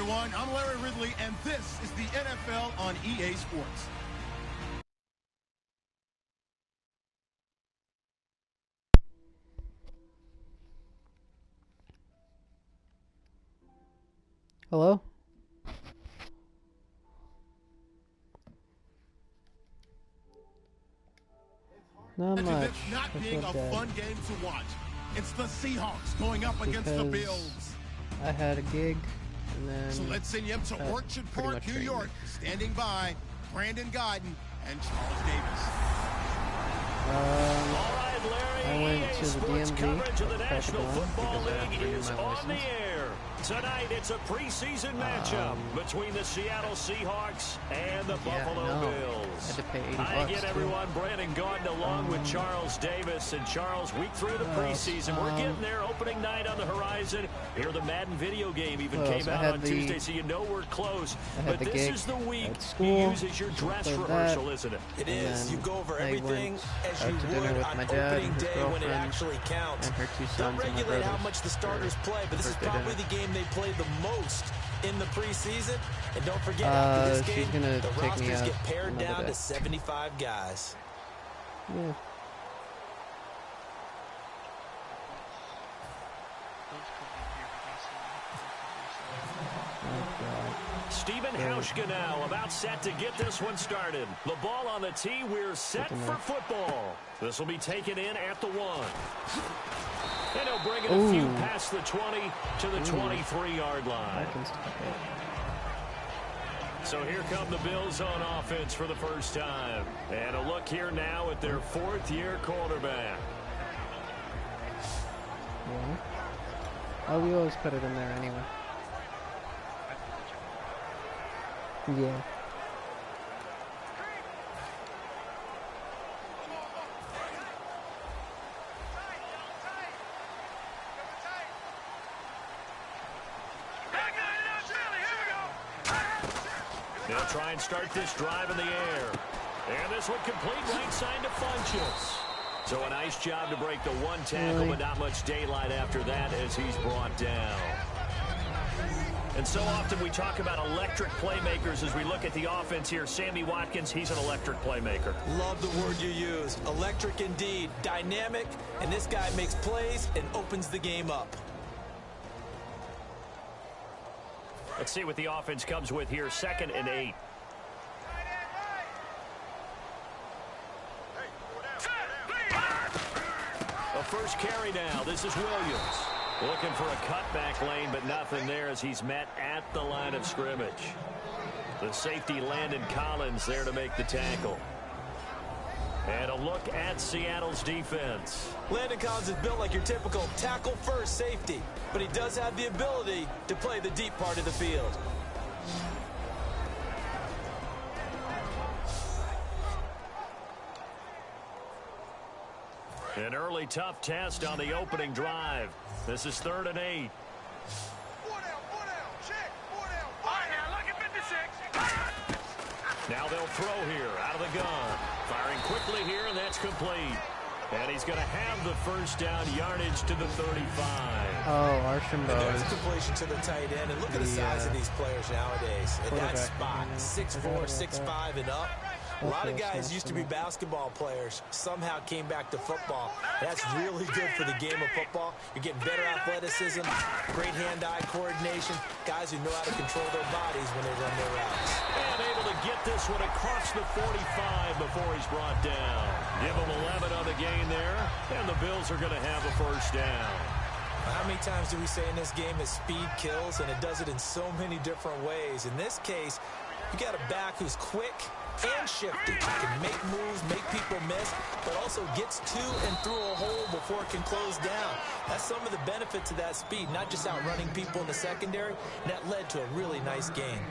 everyone. I'm Larry Ridley, and this is the NFL on EA Sports. Hello? Not much. It's not being a fun game to watch. It's the Seahawks going up against the Bills. I had a gig, and then... So let's send you up to Orchard Park, New York. Standing by, Brandon Guyton and Charles Davis. All right, Larry, I went to the DMV. Coverage of the National Football because I League have to renew is my on license. the air. Tonight, it's a preseason matchup between the Seattle Seahawks and the Buffalo Bills. I had to pay $80 Hi again, too. everyone. Brandon Guyton along with Charles Davis. And Charles, week 3 of the preseason. We're getting there. Opening night on the horizon. Here, the Madden video game even came out on Tuesday, so you know we're close. But this is the week you use as your dress rehearsal, isn't it? It is. You go over everything as you to dinner would with on my dad, opening his day when it girlfriend, actually counts. and her 2 sons Don't and my regulate how brothers much the starters play, but this is birthday probably dinner. the game they play the most in the preseason. And don't forget, after this she's game, gonna the take me rosters out get pared down day. to 75 guys. Yeah. Steven Hauschka now about set to get this one started. The ball on the tee. We're set for football. This will be taken in at the 1. And he'll bring it a few past the 20 to the 23-yard line. So here come the Bills on offense for the first time. And a look here now at their 4th-year quarterback. Yeah. Oh, we always put it in there anyway. Yeah. They'll try and start this drive in the air. And this one complete right side to Funchess. So a nice job to break the 1 tackle, but not much daylight after that as he's brought down. And so often we talk about electric playmakers as we look at the offense here. Sammy Watkins, he's an electric playmaker. Love the word you use. Electric indeed. Dynamic. And this guy makes plays and opens the game up. Let's see what the offense comes with here. 2nd and 8. A first carry now. This is Williams. Looking for a cutback lane, but nothing there as he's met at the line of scrimmage. The safety Landon Collins there to make the tackle. And a look at Seattle's defense. Landon Collins is built like your typical tackle-first safety, but he does have the ability to play the deep part of the field. An early tough test on the opening drive. This is 3rd and 8. Now they'll throw here out of the gun. Firing quickly here, and that's complete. And he's going to have the first down yardage to the 35. Oh, Archambault. And there's a completion to the tight end. And look at the size of these players nowadays. At that spot, 6'4", 6'5", and up. A lot of guys used to be basketball players, somehow came back to football. That's really good for the game of football. You're getting better athleticism, great hand-eye coordination, guys who know how to control their bodies when they run their routes. And able to get this one across the 45 before he's brought down. Give him 11 on the gain there, and the Bills are going to have a first down. How many times do we say in this game that speed kills, and it does it in so many different ways? In this case, you got a back who's quick and shifty. Can make moves, make people miss, but also gets to and through a hole before it can close down. That's some of the benefits of that speed, not just outrunning people in the secondary. And that led to a really nice game.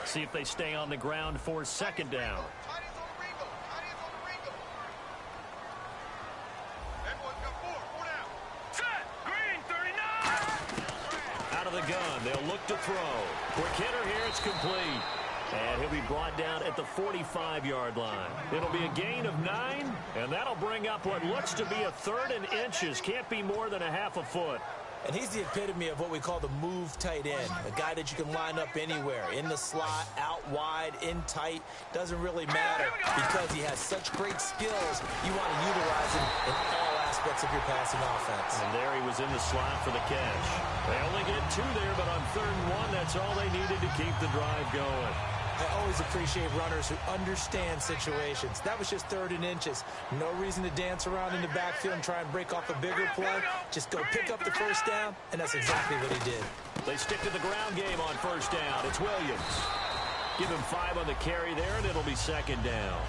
See if they stay on the ground for 2nd down. Out of the gun, they'll look to throw. Quick hitter here, it's complete. And he'll be brought down at the 45-yard line. It'll be a gain of 9, and that'll bring up what looks to be a 3rd and inches. Can't be more than a half a foot. And he's the epitome of what we call the move tight end, a guy that you can line up anywhere, in the slot, out wide, in tight. Doesn't really matter because he has such great skills. You want to utilize him in all aspects of your passing offense. And there he was in the slot for the catch. They only get 2 there, but on 3rd and 1, that's all they needed to keep the drive going. I always appreciate runners who understand situations. That was just 3rd and inches. No reason to dance around in the backfield and try and break off a bigger play. Just go pick up the first down, and that's exactly what he did. They stick to the ground game on 1st down. It's Williams. Give him 5 on the carry there, and it'll be 2nd down.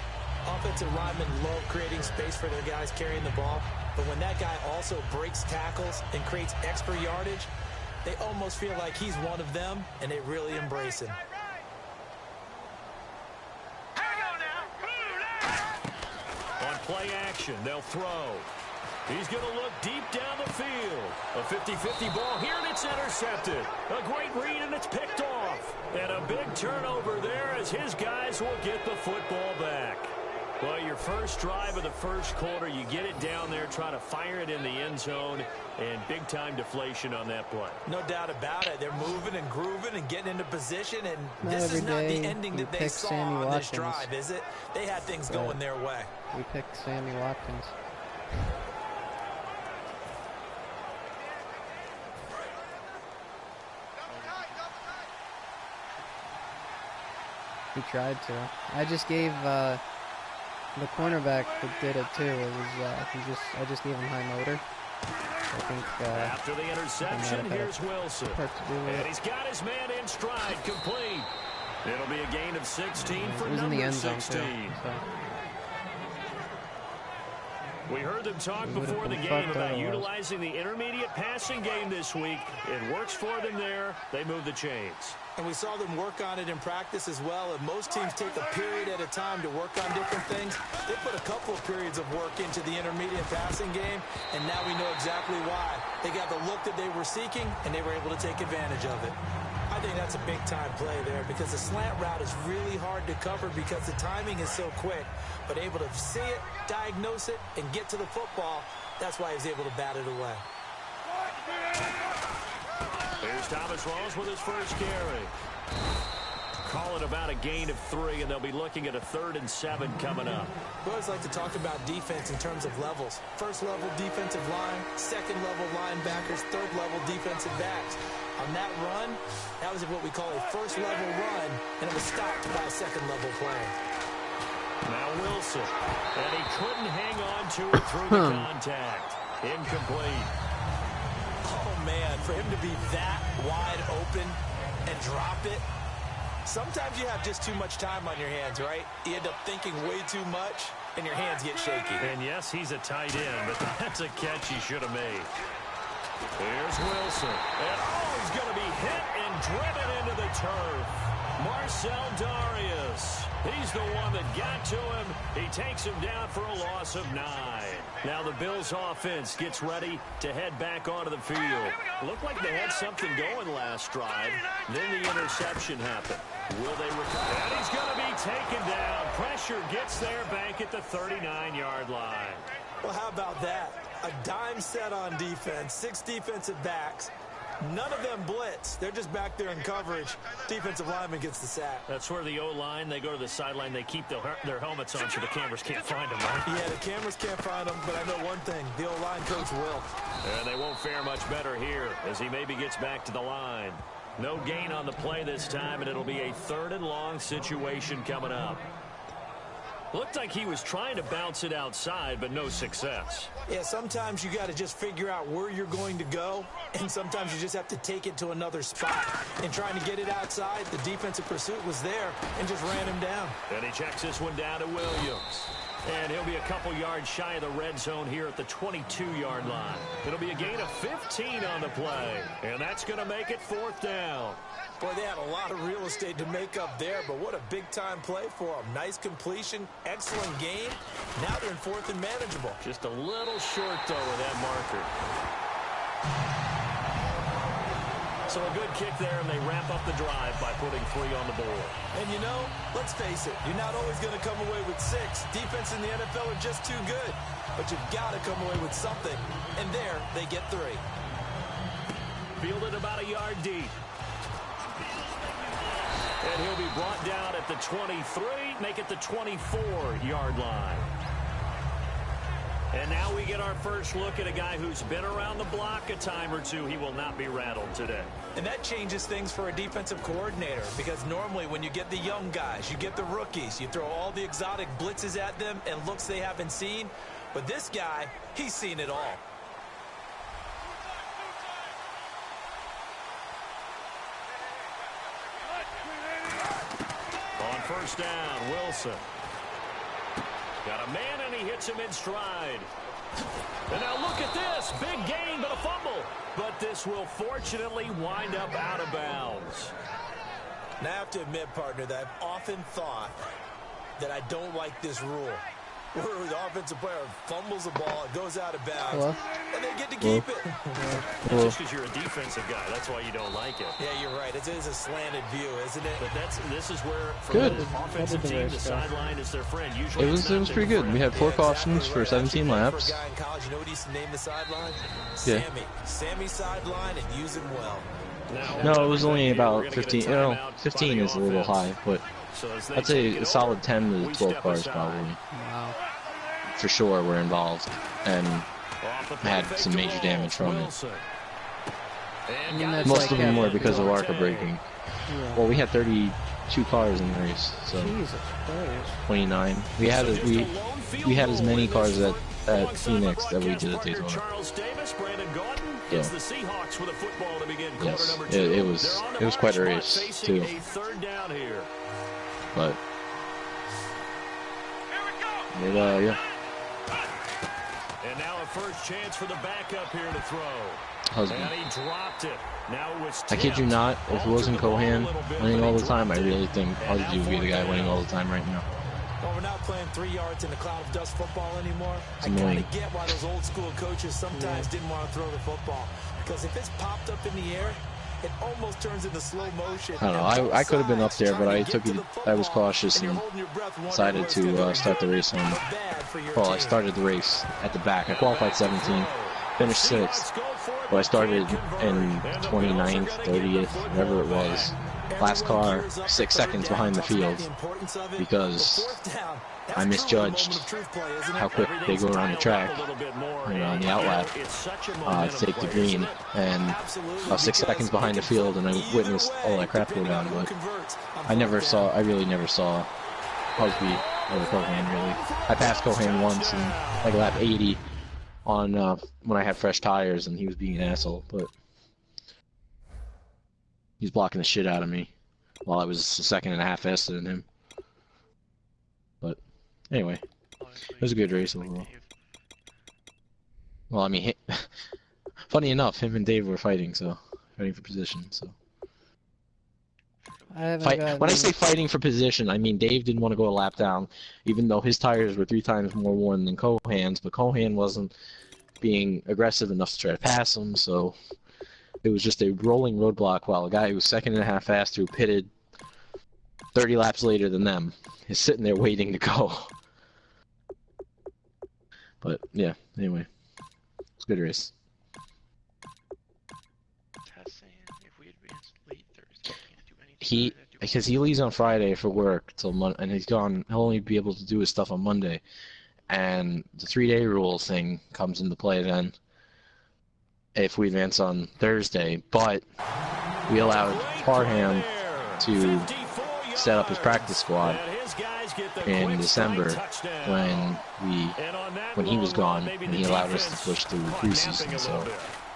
Offensive linemen love creating space for their guys carrying the ball, but when that guy also breaks tackles and creates extra yardage, they almost feel like he's one of them, and they really embrace him. On play action, they'll throw. He's going to look deep down the field. A 50-50 ball here, and it's intercepted. A great read, and it's picked off. And a big turnover there as his guys will get the football back. Well, your first drive of the first quarter, you get it down there, try to fire it in the end zone, and big-time deflation on that play. No doubt about it. They're moving and grooving and getting into position, and Not this is not the every day ending you that they pick saw Sammy on this Watkins. drive, is it? They had things going their way. We picked Sammy Watkins. He tried to. I just gave the cornerback that did it too. It was I just gave him high motor. I think after the interception, here's Wilson, and he's got his man in stride, complete. It'll be a gain of 16 for number 16. We heard them talk before the game about utilizing the intermediate passing game this week. It works for them there. They move the chains. And we saw them work on it in practice as well. And most teams take a period at a time to work on different things. They put a couple of periods of work into the intermediate passing game, and now we know exactly why. They got the look that they were seeking, and they were able to take advantage of it. I think that's a big-time play there because the slant route is really hard to cover because the timing is so quick. But able to see it, diagnose it, and get to the football, that's why he was able to bat it away. Here's Thomas Rawls with his first carry. Call it about a gain of 3, and they'll be looking at a 3rd and 7 coming up. We always like to talk about defense in terms of levels. First level defensive line, second level linebackers, third level defensive backs. On that run, that was what we call a first level run, and it was stopped by a second level play. Now Wilson, and he couldn't hang on to it through the contact. Incomplete. Oh, man, for him to be that wide open and drop it, sometimes you have just too much time on your hands, right? You end up thinking way too much, and your hands get shaky. And yes, he's a tight end, but that's a catch he should have made. Here's Wilson. And he's going to be hit and driven into the turf. Marcel Darius. He's the one that got to him. He takes him down for a loss of 9. Now the Bills offense gets ready to head back onto the field. Looked like they had something going last drive. Then the interception happened. Will they recover? And he's going to be taken down. Pressure gets there back at the 39-yard line. Well, how about that? A dime set on defense, 6 defensive backs. None of them blitz. They're just back there in coverage. Defensive lineman gets the sack. That's where the O-line, they go to the sideline, they keep their helmets on so the cameras can't find them, right? Yeah, the cameras can't find them, but I know one thing. The O-line coach will. And they won't fare much better here as he maybe gets back to the line. No gain on the play this time, and it'll be a 3rd and long situation coming up. Looked like he was trying to bounce it outside, but no success. Yeah, sometimes you got to just figure out where you're going to go, and sometimes you just have to take it to another spot. And trying to get it outside, the defensive pursuit was there and just ran him down. And he checks this one down to Williams. And he'll be a couple yards shy of the red zone here at the 22-yard line. It'll be a gain of 15 on the play, and that's going to make it 4th down. Boy, they had a lot of real estate to make up there, but what a big-time play for them. Nice completion, excellent game. Now they're in 4th and manageable. Just a little short, though, with that marker. So a good kick there, and they wrap up the drive by putting 3 on the board. And you know, let's face it, you're not always going to come away with 6. Defense in the NFL are just too good. But you've got to come away with something. And there, they get 3. Fielded about a yard deep. And he'll be brought down at the 23, make it the 24-yard line. And now we get our first look at a guy who's been around the block a time or two. He will not be rattled today. And that changes things for a defensive coordinator, because normally when you get the young guys, you get the rookies, you throw all the exotic blitzes at them and looks they haven't seen. But this guy, he's seen it all. On first down, Wilson. Got a man, and he hits him in stride. And now look at this. Big gain, but a fumble. But this will fortunately wind up out of bounds. Now, I have to admit, partner, that I've often thought that I don't like this rule, where the offensive player fumbles the ball, it goes out of bounds, and they get to keep it. Just because you're a defensive guy, that's why you don't like it. Yeah, you're right. It is a slanted view, isn't it? But this is where, for Good. the offensive team, the sideline is their friend. Usually It was pretty good. We had 4 cautions for 17 laps. For a guy in college, you know what he used to name the sideline? Yeah. Sammy sideline, and use him well. No, it was only about 15. You know, 15 is a little high, but I'd say a solid 10 to 12 cars probably. Wow. For sure were involved and had some major damage from it. Most of them were because of ARCA braking. Yeah. Well, we had 32 cars in the race, so Jesus Christ. 29. We had as many cars at Phoenix that we did at Daytona. Yeah. Yes, it was quite a race too. But yeah. And now a first chance for the backup here to throw. Husband. And he dropped it. Now it was I kid you not, if it wasn't Cohan winning all the time, I really think Husband would be the guy winning all the time right now. Well, we're not playing 3 yards in a cloud of dust football anymore. It's I kind annoying. of get why those old school coaches sometimes didn't want to throw the football. Because if it's popped up in the air, it almost turns into slow motion. I don't know. I could have been up there, but I was cautious and decided to start the race on. Well, I started the race at the back. I qualified 17th, finished 6th, but I started in 29th, 30th, whatever it was. Last car, 6 seconds behind the field because I misjudged how quick they go around the track on the outlap to take the green, and I was 6 seconds behind the field, and I witnessed all that crap go down. But I really never saw Husby or Cohan really. I passed Cohan once in like lap 80 on when I had fresh tires, and he was being an asshole, but he's blocking the shit out of me while I was a second and a half faster than him. But anyway, it was a good race overall. Well, I mean, funny enough, him and Dave were fighting for position. So when I say fighting for position, I mean Dave didn't want to go a lap down, even though his tires were 3 times more worn than Cohan's. But Cohan wasn't being aggressive enough to try to pass him, so it was just a rolling roadblock while a guy who was second and a half faster, who pitted 30 laps later than them, is sitting there waiting to go. But yeah, anyway, it's a good race. Because he leaves on Friday for work till Monday, and he's gone. He'll only be able to do his stuff on Monday, and the 3-day rule thing comes into play then if we advance on Thursday. But we allowed Parham to set up his practice squad in December when he was gone, and he allowed us to push through the preseason. So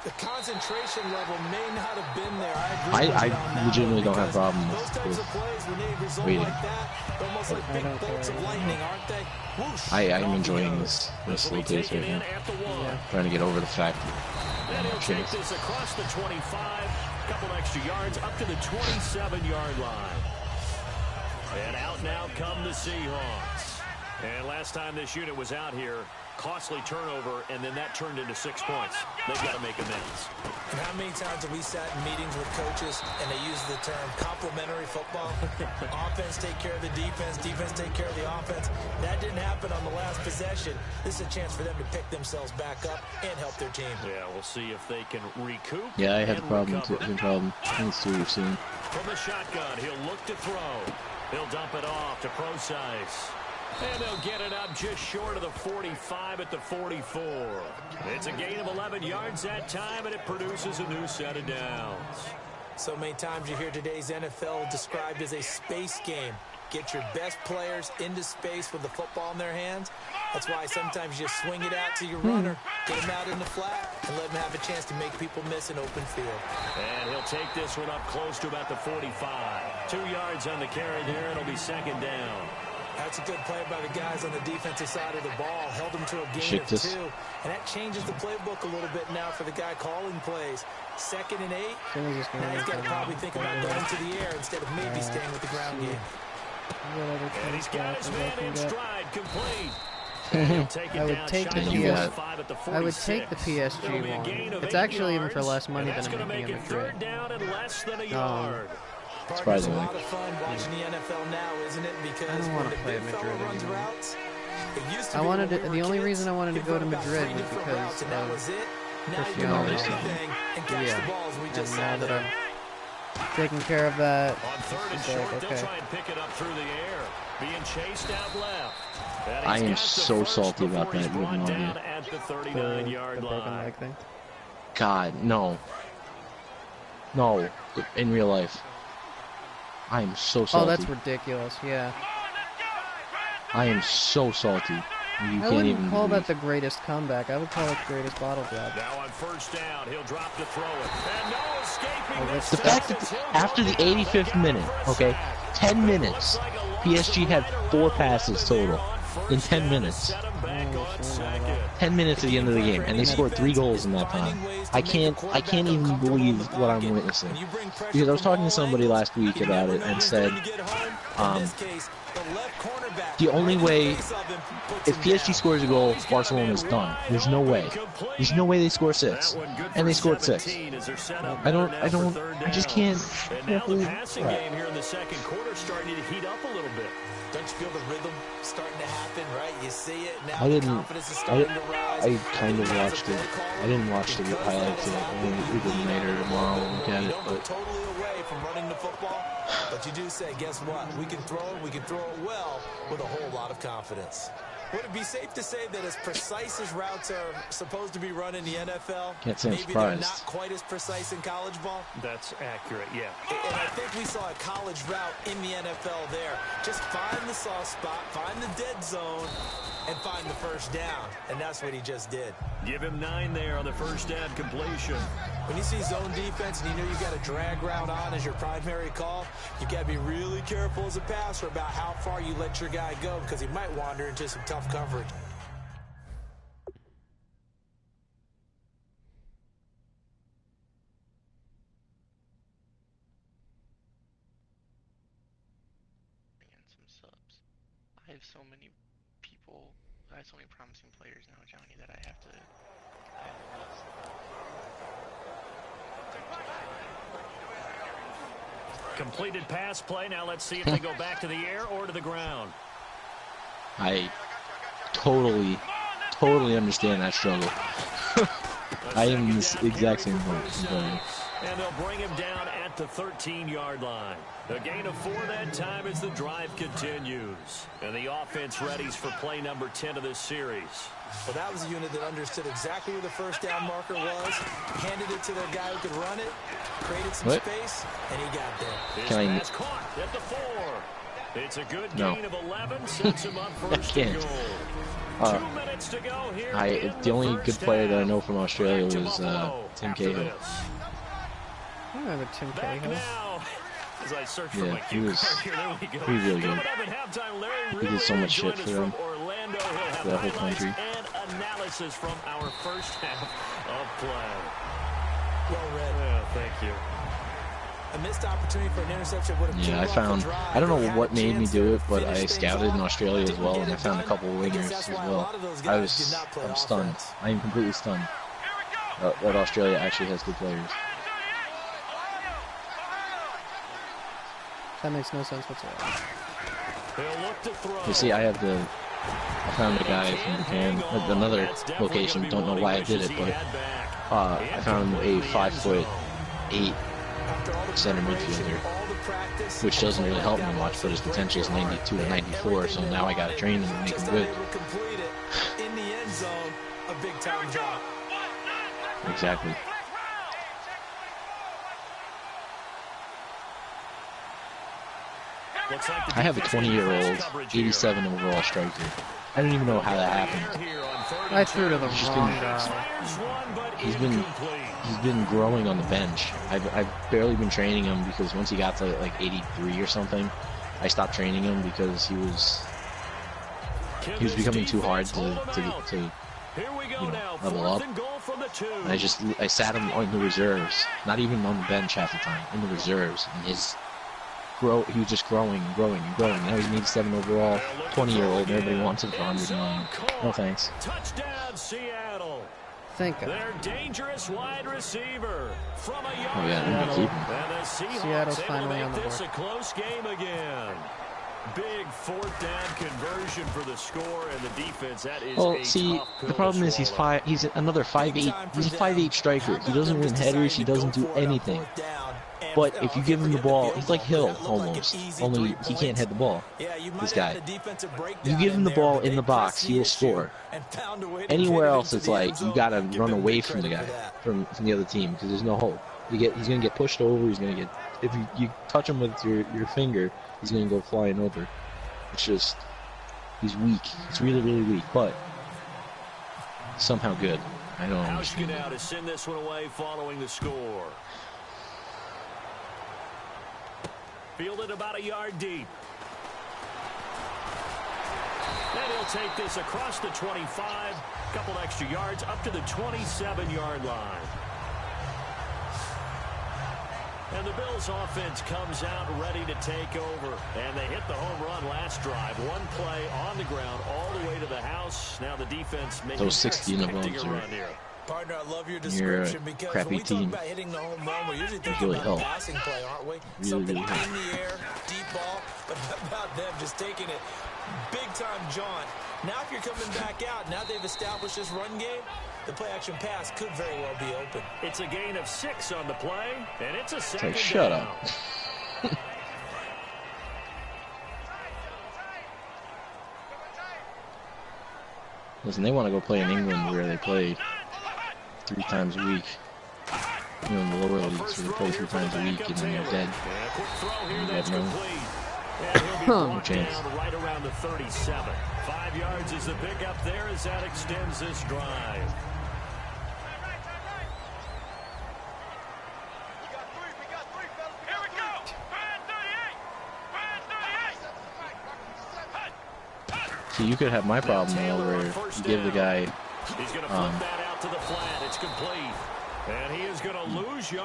the concentration level may not have been there. I legitimately don't have a problem with waiting. I'm enjoying this slow pace right now. Trying to get over the fact that he'll take this across the 25, a couple extra yards up to the 27-yard line. And out now come the Seahawks. And last time this unit was out here, costly turnover, and then that turned into 6 points. They've got to make amends. And how many times have we sat in meetings with coaches and they use the term complementary football? Offense take care of the defense, defense take care of the offense. That didn't happen on the last possession. This is a chance for them to pick themselves back up and help their team. Yeah, we'll see if they can recoup. Yeah, I had a problem too. Thanks to what you've seen. From the shotgun, he'll look to throw. He'll dump it off to Preseason. And they'll get it up just short of the 45 at the 44. It's a gain of 11 yards that time, and it produces a new set of downs. So many times you hear today's NFL described as a space game. Get your best players into space with the football in their hands. That's why sometimes you swing it out to your runner, get him out in the flat, and let him have a chance to make people miss an open field. And he'll take this one up close to about the 45. 2 yards on the carry there. It'll be second down. That's a good play by the guys on the defensive side of the ball. Held them to a gain of 2. And that changes the playbook a little bit now for the guy calling plays. 2nd and 8. Now he's got to probably think about going to the air instead of maybe staying with the ground game. And he's got his man in stride, complete. I would take the PSG one. It's actually even for less money than I'm making in Madrid. Surprisingly. It's a lot of fun watching the NFL now, isn't it? Because I don't want to play at Madrid anymore. The only reason I wanted to go to Madrid was because of Cristiano. Yeah, and now that I'm taking care of that, it's like, okay. I am so salty about that. You have no idea. The broken leg thing. God, no. No, in real life. I am so salty. Oh, that's ridiculous, yeah. I am so salty. I wouldn't call that the greatest comeback. I would call it the greatest bottle drop. Now on first down, he'll drop to throw it. And no escaping this. The fact that after the 85th minute, okay, 10 minutes, PSG had 4 passes total in 10 minutes. 10 minutes at the end of the game, and they scored 3 goals in that time. I can't even believe what I'm witnessing. Because I was talking to somebody last week about it and said, the only way, if PSG scores a goal, Barcelona's done. There's no way. There's no way they score 6. And they scored 6. I just can't believe that. Don't you feel the rhythm starting to happen, right? You see it now. Confidence is I starting to rise. I kind of watched it. I didn't watch the highlights yet. I mean, we can later tomorrow look at it. But totally away from running the football, but you do say, guess what? We can throw it well with a whole lot of confidence. Would it be safe to say that as precise as routes are supposed to be run in the NFL, maybe they're not quite as precise in college ball? That's accurate, yeah. And I think we saw a college route in the NFL there. Just find the soft spot, find the dead zone, and find the first down. And that's what he just did. Give him 9 there on the first down completion. When you see zone defense and you know you got a drag route on as your primary call, you got to be really careful as a passer about how far you let your guy go because he might wander into some tough coverage. I have so many people, I have so many promising players now, Johnny, that I have to Completed pass play. Now let's see if they go back to the air or to the ground. I totally understand that struggle. I am in this exact same boat. And they'll bring him down at the 13-yard line. A gain of 4 that time as the drive continues. And the offense readies for play number 10 of this series. Well, that was a unit that understood exactly where the first down marker was, handed it to their guy who could run it, created some space, and he got there. His pass caught at the 4. It's a good gain of 11, sets him up first and goal. 2 minutes to go here. The only good player that I know from Australia was Tim Cahill. I remember Tim Cahill. As I search for yeah, my he was really good. He did so much shit for them, for the whole country. And analysis from our first half of play. Well read. Yeah, thank you. A missed opportunity for an interception would have Yeah, I don't know what made me do it, but I scouted in Australia as well, and I found a couple wingers as well. I'm stunned. I am completely stunned that Australia actually has good players. That makes no sense whatsoever. You see, I found a guy from Japan, another location, don't know why I did it, but I found a 5'8" center midfielder, which doesn't really help me much, but his potential is 92 or 94, so now I gotta train him and make him good. In the end zone, a big time drop. Exactly. I have a 20-year-old, 87 overall striker. I don't even know how that happened. I threw to the wrong guy. He's been growing on the bench. I've barely been training him because once he got to like 83 or something, I stopped training him because he was becoming too hard to level up. And I sat him on the reserves, not even on the bench half the time, in the reserves, and he was just growing and growing and growing. Now he's an 87 overall, 20-year-old, and everybody wants him for 100 million. No thanks. Touchdown, Seattle. Think of their dangerous wide receiver from a yard. Oh yeah, keep him. Seattle's finally on the board. board. A close game again. Big fourth down conversion for the score, and the defense. That is the problem is he's another 5'8". He's a 5'8" striker. He doesn't win headers. He doesn't do anything. But if you give him the ball, he's like Hill almost. Only he can't hit the ball. This guy. You give him the ball in the box, he'll score. Anywhere else, it's like you gotta run away from the guy, from the other team, because there's no hope. He's gonna get pushed over. He's gonna get, if you touch him with your finger, he's gonna go flying over. It's just, he's weak. He's really, really weak, but somehow good. I don't understand. Now to send this one away following the score. Fielded about a yard deep. And he'll take this across the 25, couple extra yards up to the 27-yard line. And the Bills offense comes out ready to take over. And they hit the home run last drive. One play on the ground all the way to the house. Now the defense making those 16 of those are Partner, I love your description because when we talk about hitting the home run, we're usually thinking about passing play, aren't we? Something in the air, deep ball, but how about them just taking it big time jaunt. Now if you're coming back out, now they've established this run game, the play action pass could very well be open. It's a gain of 6 on the play, and it's a second down. Shut up. Listen, they want to go play in England where they play 3 times a week. You know, in the lower leagues, where they play 3 times a week, and then they're dead. No chance. Right around the 37. 5 yards is the pickup there as that extends this drive. So you could have my problem though, where you give the guy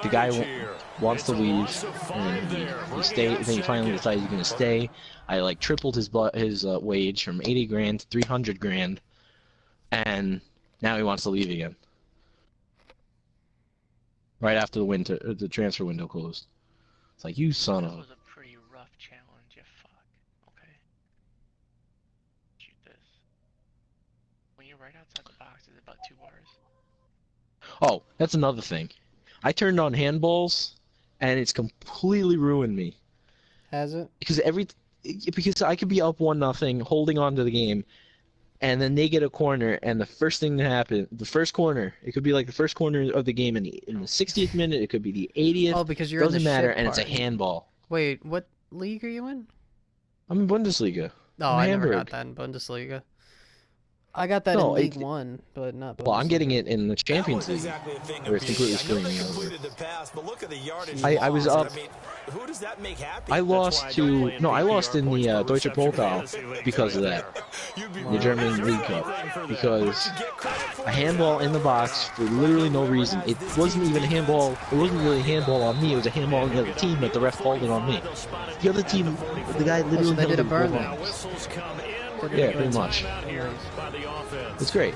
the guy wants to leave, and then he finally decides he's gonna stay. I like tripled his wage from 80 grand to 300 grand, and now he wants to leave again. Right after the transfer window closed. It's like, you son of. This was a pretty rough challenge, you fuck. Okay. Shoot this. When you're right outside the box, it's about 2 bars. Oh, that's another thing. I turned on handballs, and it's completely ruined me. Has it? Because I could be up 1-0, holding on to the game, and then they get a corner, and the first thing that happened, the first corner, it could be like the first corner of the game in the 60th minute, it could be the 80th. Oh, because you're doesn't in the matter, shit and part. it's a handball. Wait, what league are you in? I'm in Bundesliga. Oh, I never got that in Bundesliga. I got that No, in League One, but not. Well, I'm getting it in the Champions League, exactly a thing where it's completely I know they screaming over. completed the pass, but look at the yardage I was lost. up. I mean, who does that make happy? I lost to I lost in the Deutsche Pokal because of that, the German League Cup, because a handball in the box for literally no reason. It wasn't even a handball. It wasn't really a handball on me. It was a handball on the other team, but the ref called it on me. The other team, the guy literally so they did a burn held then. it. Yeah, pretty much. It's great.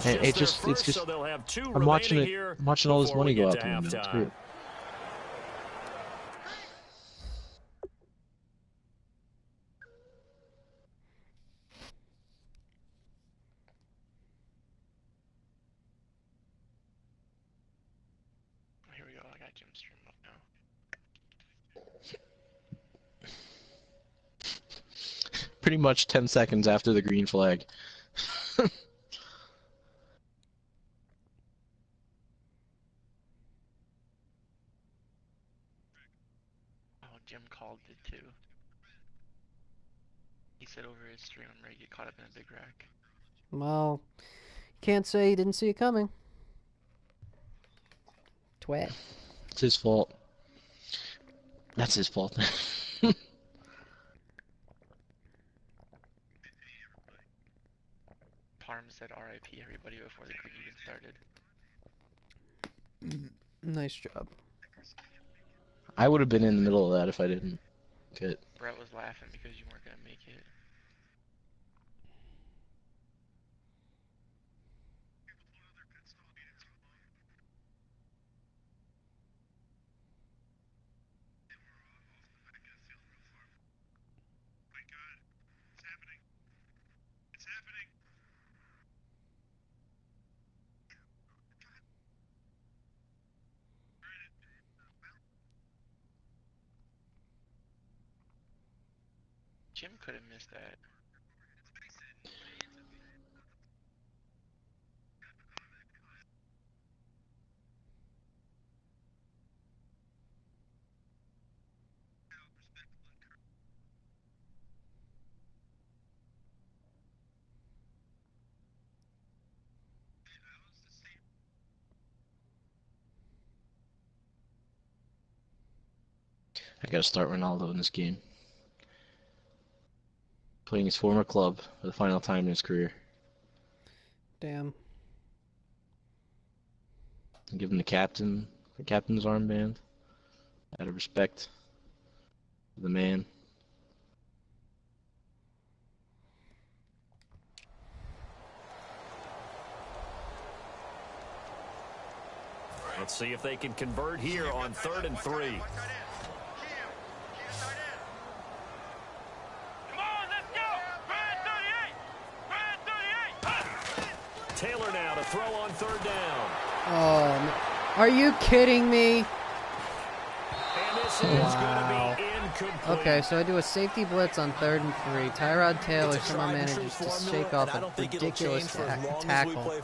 And it's just I'm watching it, watching all this money go out the window. It's great. Here we go. I got Jim's stream up now. Pretty much 10 seconds after the green flag. Oh, Jim called it too. He said over his stream, I'm ready to get caught up in a big wreck. Well, can't say he didn't see it coming. Twat. It's his fault. That's his fault. Parm said RIP everybody before the clip even started. Nice job. I would have been in the middle of that if I didn't get. Brett was laughing because you weren't gonna make it. Jim could have missed that. I gotta start Ronaldo in this game. Playing his former club for the final time in his career. Damn. And give him the captain's armband. Out of respect for the man. Let's see if they can convert here on 3rd and 3. Taylor now to throw on 3rd down. Oh, are you kidding me? And this is going to be incomplete. Okay, so I do a safety blitz on 3rd and 3. Tyrod Taylor somehow manages to shake off a ridiculous tackle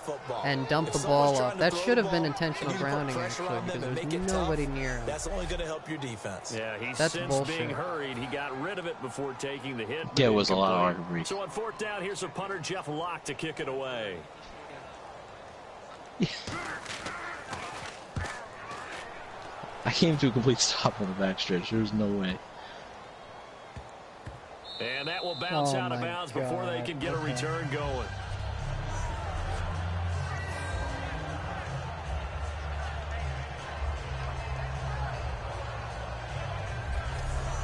and dump the ball off. That should have been intentional grounding, actually, because there was nobody near him. That's only going to help your defense. Yeah, he's That's since bullshit. being hurried. He got rid of it before taking the hit. Yeah, it was a lot of arguably. So on 4th down, here's a punter, Jeff Locke, to kick it away. I came to a complete stop on the backstretch. There was no way. And that will bounce out of bounds before they can get a return going.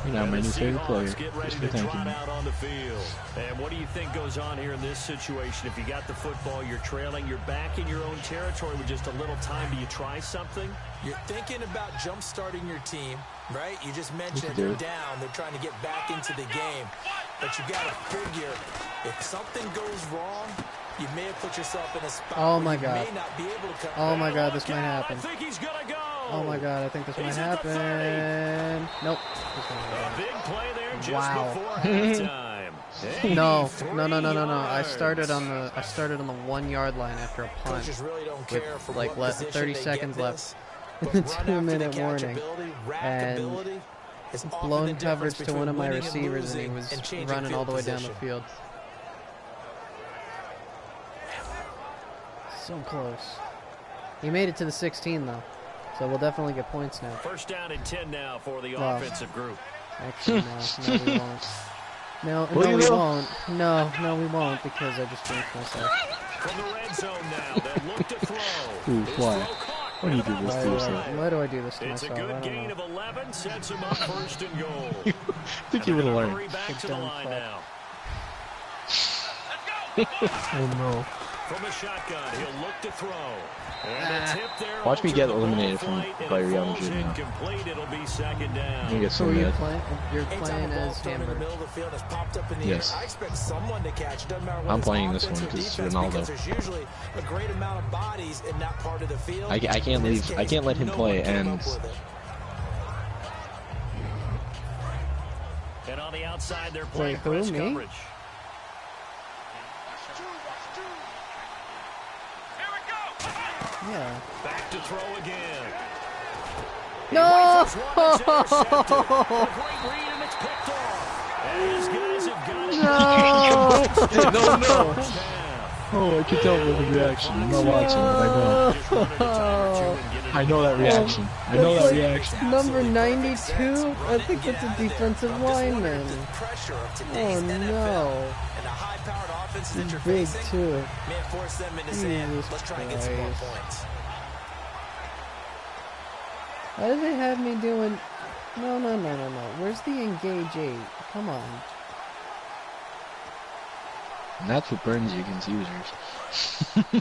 You're now my new favorite player. Get ready Just for to thanking trot me. out on the field. And what do you think goes on here in this situation? If you got the football, you're trailing, you're back in your own territory with just a little time. Do you try something? You're thinking about jump-starting your team, right? You just mentioned they're down. They're trying to get back into the game. But you got to figure, if something goes wrong, you may have put yourself in a spot where you may not be able to come Oh my God, this might happen. I think he's going to go. Oh my God, I think this might happen. Nope. A big play there just Wow. before halftime. No. I started on the 1 yard line after a punt with like 30 seconds left in the 2-minute warning, and blown coverage to one of my receivers, and he was running all the way down the field. So close. He made it to the 16 though, so we'll definitely get points now. First down and 10 now for the offensive group. Actually, no, we won't. No, we won't. No, we won't because I just jinxed myself. From the red zone now, they look to throw. Ooh, why? Why do you do this to yourself? Why do I do this to It's myself? a good gain of 11, sets him up first and goal. I think you would have learned. Back to the line now. Oh no. From the shotgun, he'll look to throw. And a tip there. Watch me get eliminated from by Real Madrid now. It'll be second down. You get so you're mad. You're playing as Hamburg. Yes. I'm playing this one because Ronaldo. I can't leave. I can't let him play. And on the outside, they're playing Wait, press who, me? coverage. Yeah. Back to throw again. No! no. Oh, I can tell by the reaction. I'm not watching, but I know. I know that reaction. I know that reaction. Number 92? I think that's a defensive lineman. Oh no. He's big too. Jesus Christ. Why do they have me doing... No. Where's the engage 8? Come on. And that's what burns you against users.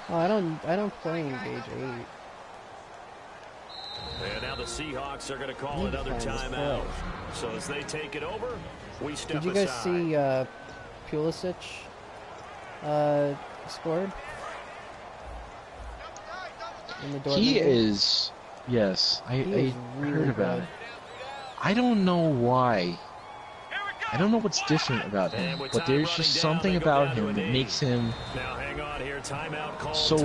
Oh, I don't play engage 8. And now the Seahawks are going to call another timeout. So as they take it over, we step aside. Did you guys see Pulisic scored? In the Dortmund He game? is... Yes, I really heard about good. it. I don't know why. I don't know what's different about him, but there's just something about him that makes him so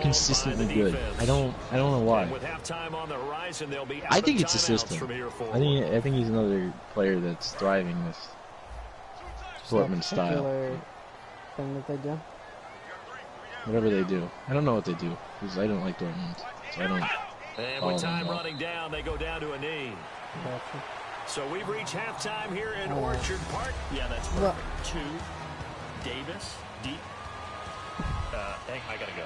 consistently good. I don't know why. I think it's the system. I think he's another player that's thriving with Dortmund style. Thing that they do. Whatever they do, I don't know what they do because I don't like Dortmund, so I don't. And with time running down, they go down to a knee. Gotcha. So we've reached halftime here in Orchard Park. Yeah, that's perfect. 2, Davis, deep. I gotta go.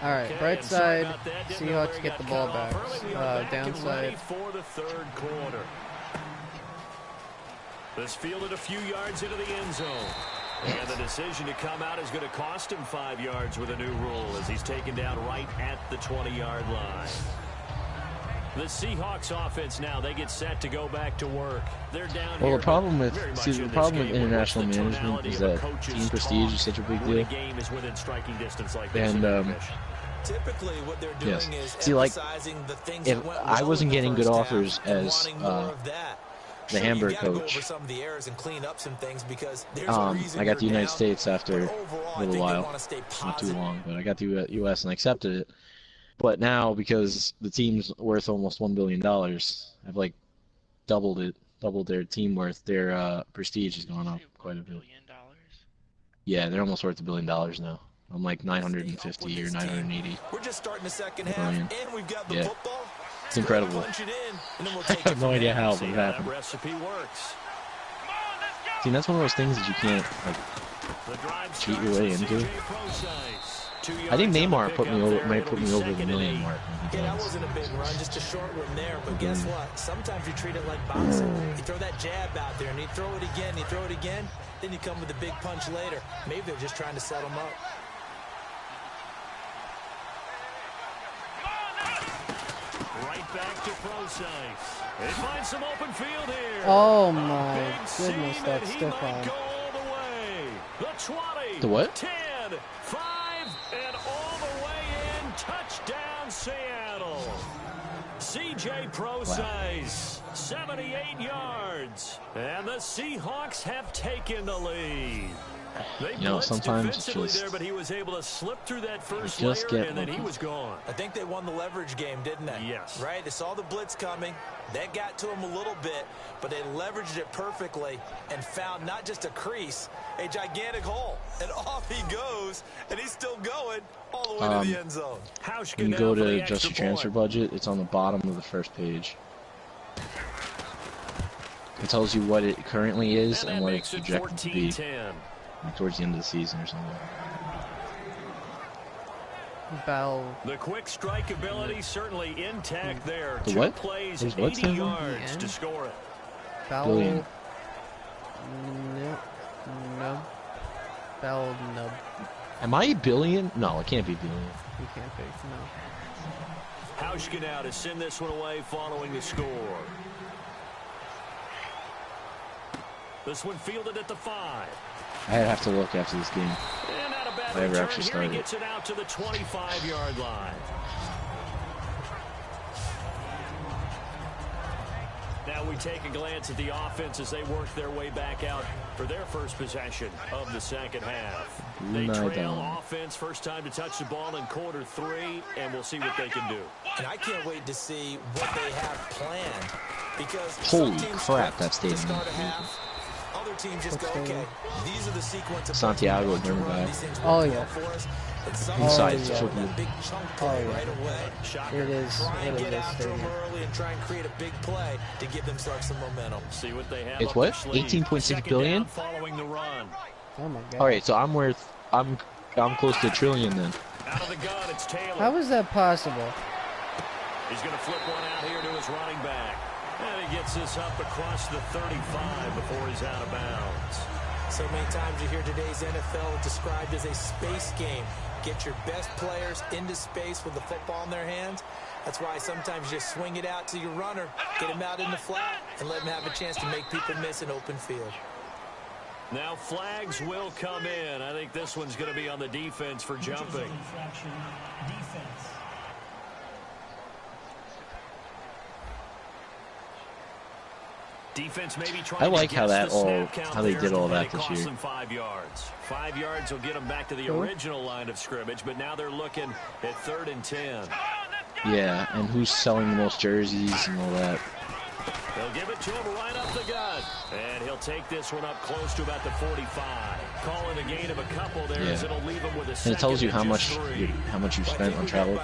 All right, Okay, bright and sorry side, about that. Didn't know Seahawks where he get got the ball cut back. off early. We go back and Downside, ready for the third quarter. This fielded a few yards into the end zone. And the decision to come out is going to cost him 5 yards with a new rule as he's taken down right at the 20-yard line. The Seahawks offense now, they get set to go back to work. They're down Well, here, the problem with very much in this game. international What's the management tonality is of a that coach's team prestige is such a big when deal. a game is within striking distance like this And in Fish. Typically, what they're doing is see, like, emphasizing the things if that went I well wasn't in the getting good first offers half and as wanting more of that. the Sure, Hamburg you gotta go coach, over some of the errors and clean up some things because there's a reason I got the you're United down, States after but overall, a I little think they while. wanna stay Not too positive. long, but I got the U.S. and I accepted it. But now, because the team's worth almost $1 billion, I've like doubled their team worth. Their prestige has gone up quite a bit. Yeah, they're almost worth $1 billion now. I'm like 950 or 980. We're just starting the second half, and we've got the football. It's incredible. Punch it in, and then we'll I take have no idea how it See how happened. that recipe works. See, that's one of those things that you can't like cheat your way into. I think Neymar might put me over the million mark. Yeah, that wasn't a big run, just a short one there. But guess what? Sometimes you treat it like boxing. You throw that jab out there, and you throw it again, then you come with a big punch later. Maybe they're just trying to set them up. Right back to Preseason. They find some open field here. oh my goodness, Seam, that's and he stiff might on. go all the way. The 20. The what? 10, 5, and all the way in. Touchdown, Seattle. CJ Preseason 78 yards. And the Seahawks have taken the lead. You know, sometimes it's just there, but he was able to slip through that first just layer, get and then he was gone. I think they won the leverage game, didn't they? Yes. Right? They saw the blitz coming. That got to him a little bit, but they leveraged it perfectly and found not just a crease, a gigantic hole. And off he goes, and he's still going all the way to the end zone. When you go to adjust your transfer budget, it's on the bottom of the first page. It tells you what it currently is and what it's projected to be towards the end of the season or something. The quick strike ability certainly intact there. The 2 what? plays, There's what 80 yards to score it. Billion. No. Bell nub. Am I a billion? No, it can't be billion. You can't be, no. Hauschka now to send this one away following the score. This one fielded at the 5. I'd have to look after this game. And not a bad I ever return. actually Here started. he gets it out to the 25-yard line. Now we take a glance at the offense as they work their way back out for their first possession of the second half. They trail offense, first time to touch the ball in quarter 3, and we'll see what they can do. And I can't wait to see what they have planned, because holy crap, that stadium. Other teams just go, okay, these are the sequence of Santiago at Bernabeu. Oh yeah. Inside is yeah. football. Big chunk play right away. It is. Try and It get is after them stadium. early and try and create a big play to give themselves some momentum. See what they have. It's what? 18.6 billion? Following the run. Oh my god. All right, so I'm close to a trillion then. Out of the gun, it's Taylor. How is that possible? He's going to flip one out here to his running back. And he gets this up across the 35 before he's out of bounds. So many times you hear today's NFL described as a space game. Get your best players into space with the football in their hands. That's why sometimes you just swing it out to your runner, get him out in the flat, and let him have a chance to make people miss an open field. Now flags will come in. I think this one's going to be on the defense for jumping. Defense maybe trying I like to how guess that the snap count how they there, did all and that it this cost year. them 5 yards. 5 yards will get them back to the original line of scrimmage, but now they're looking at 3rd and 10. Yeah, and who's selling the most jerseys and all that. They'll give it to him right up the gut. And he'll take this one up close to about the 45. Calling a gain of a couple there as it'll leave him with a second. And it tells you how and much just 3. you spent on travel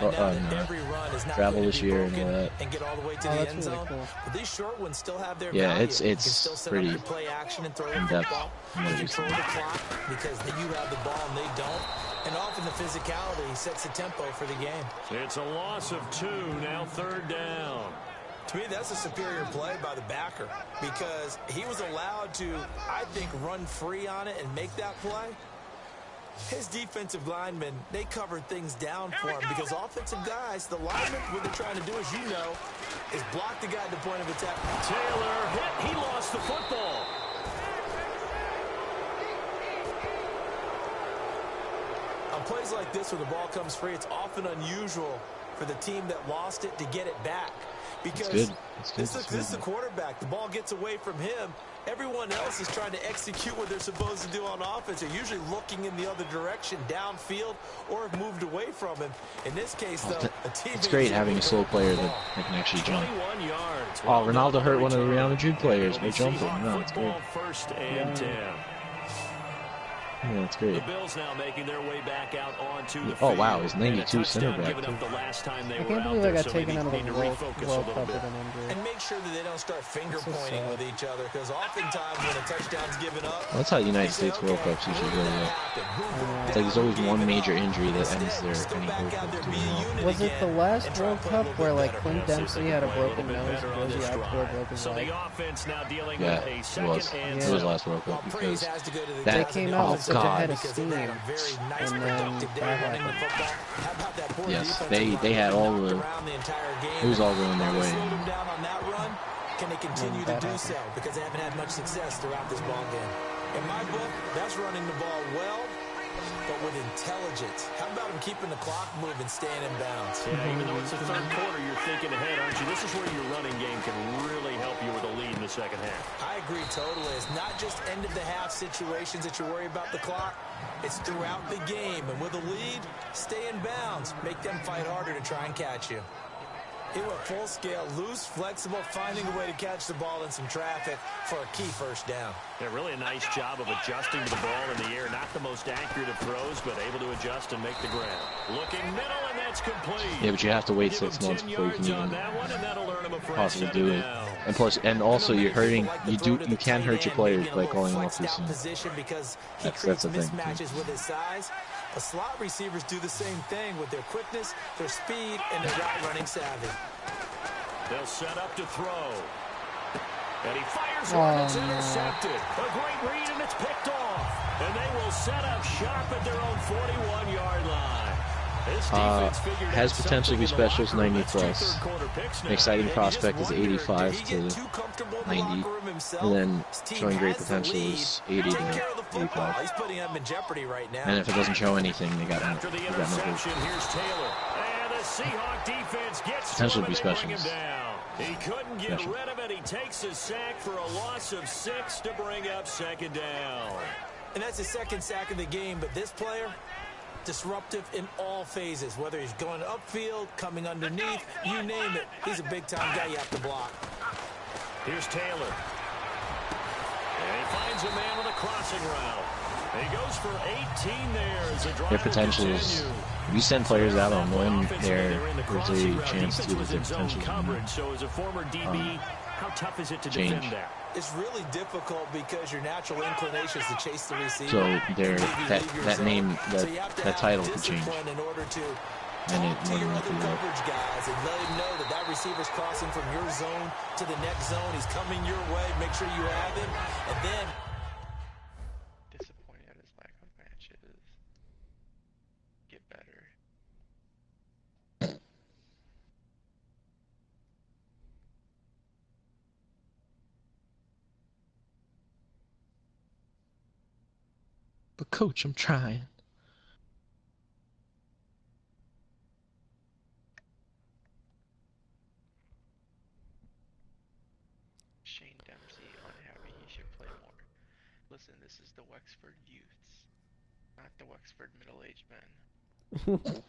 this year and all that. And get all the way to Oh, the that's end really zone. cool. But these short ones still have their Yeah, value. it's You can still set pretty up your play action and throw the in-depth football. from what it used to Control be. the clock because you have the ball and they don't. And often the physicality sets the tempo for the game. It's a loss of 2, now 3rd down. To me, that's a superior play by the backer because he was allowed to, I think, run free on it and make that play. His defensive linemen, they covered things down for him because offensive guys, the linemen, what they're trying to do, as you know, is block the guy at the point of attack. Taylor hit. He lost the football. On plays like this where the ball comes free, it's often unusual for the team that lost it to get it back. Because this is the quarterback. The ball gets away from him. Everyone else is trying to execute what they're supposed to do on offense. They're usually looking in the other direction, downfield, or have moved away from him. In this case, though, a team. It's great having a slow player that can actually jump. 21 yards. Oh, Ronaldo hurt one of the Real Madrid players by jumping. No, it's great. 1st and 10. Yeah, that's great. The Bills now making their way back out onto the Oh field. wow, he's 92 center back. Given up the last time they I were can't out believe I there, got so taken maybe out of need the to World refocus a Cup little with bit. an injury. And make sure that they don't start finger That's so pointing sad. with each other because oftentimes when a touchdown's given up, Well, that's how United States World Cups usually go. It's like there's always one major injury that ends any World Cup. Was it the last World Cup where like Clint Dempsey had a broken nose and Josie Altidore broke his So leg? the offense now dealing Yeah, with a it second was. and It was last World Cup because They that. came out Oh with such a head God. of steam, and then that happened. Yes, they had all the. It was all going their way. Can they continue to do so? Because they haven't had much success throughout this ball game. In my book, that's running the ball well, but with intelligence. How about him keeping the clock moving, staying in bounds? Yeah, even though it's the third quarter, you're thinking ahead, aren't you? This is where your running game can really help you with a lead in the second half. I agree totally. It's not just end-of-the-half situations that you worry about the clock. It's throughout the game. And with a lead, stay in bounds. Make them fight harder to try and catch you. He went full scale, loose, flexible, finding a way to catch the ball in some traffic for a key first down. Yeah, really a nice job of adjusting to the ball in the air. Not the most accurate of throws, but able to adjust and make the grab. Looking middle, and that's complete. Yeah, but you have to wait 6 months before you can even possibly do it. And plus, and also you're hurting. You can hurt your players by calling them up too soon. That's the thing. Mismatches with his size. But slot receivers do the same thing with their quickness, their speed, and their route running savvy. They'll set up to throw. And he fires one, it's intercepted. A great read, and it's picked off. And they will set up shop at their own 41-yard line. Has potential to be specials 90 plus. An exciting prospect is 85 to 90, and then showing great potential is 80 to 85. He's putting him in jeopardy right now. And if it doesn't show anything, they got no After the interception, here's Taylor. And the Seahawk defense gets potential to be specials. He couldn't get rid of it. He takes a sack for a loss of 6 to bring up second down. And that's his second sack of the game, but this player, disruptive in all phases, whether he's going upfield, coming underneath, you name it. He's a big-time guy you have to block. Here's Taylor. And he finds a man with a crossing route. He goes for 18 there as the drive their potential is, if you send players out on one, there's a chance to their potential coverage. So as a former DB, how tough is it to defend that? It's really difficult because your natural inclination is to chase the receiver. So that name, that title could change. In order to and it to your other coverage guys and let him know that that receiver's crossing from your zone to the next zone. He's coming your way. Make sure you have him. And then disappointed at his lack of matches. Get better. But coach, I'm trying. Shane Dempsey unhappy he should play more. Listen, this is the Wexford youths, not the Wexford middle-aged men.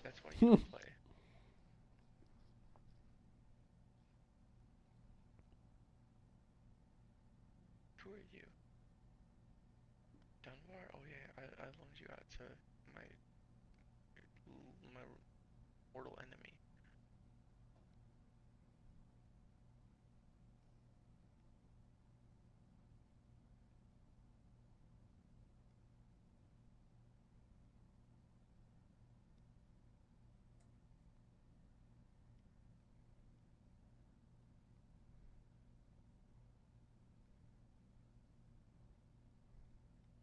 That's why you don't play. Who are you? Dunbar? Oh yeah, I loaned you out to my mortal enemy.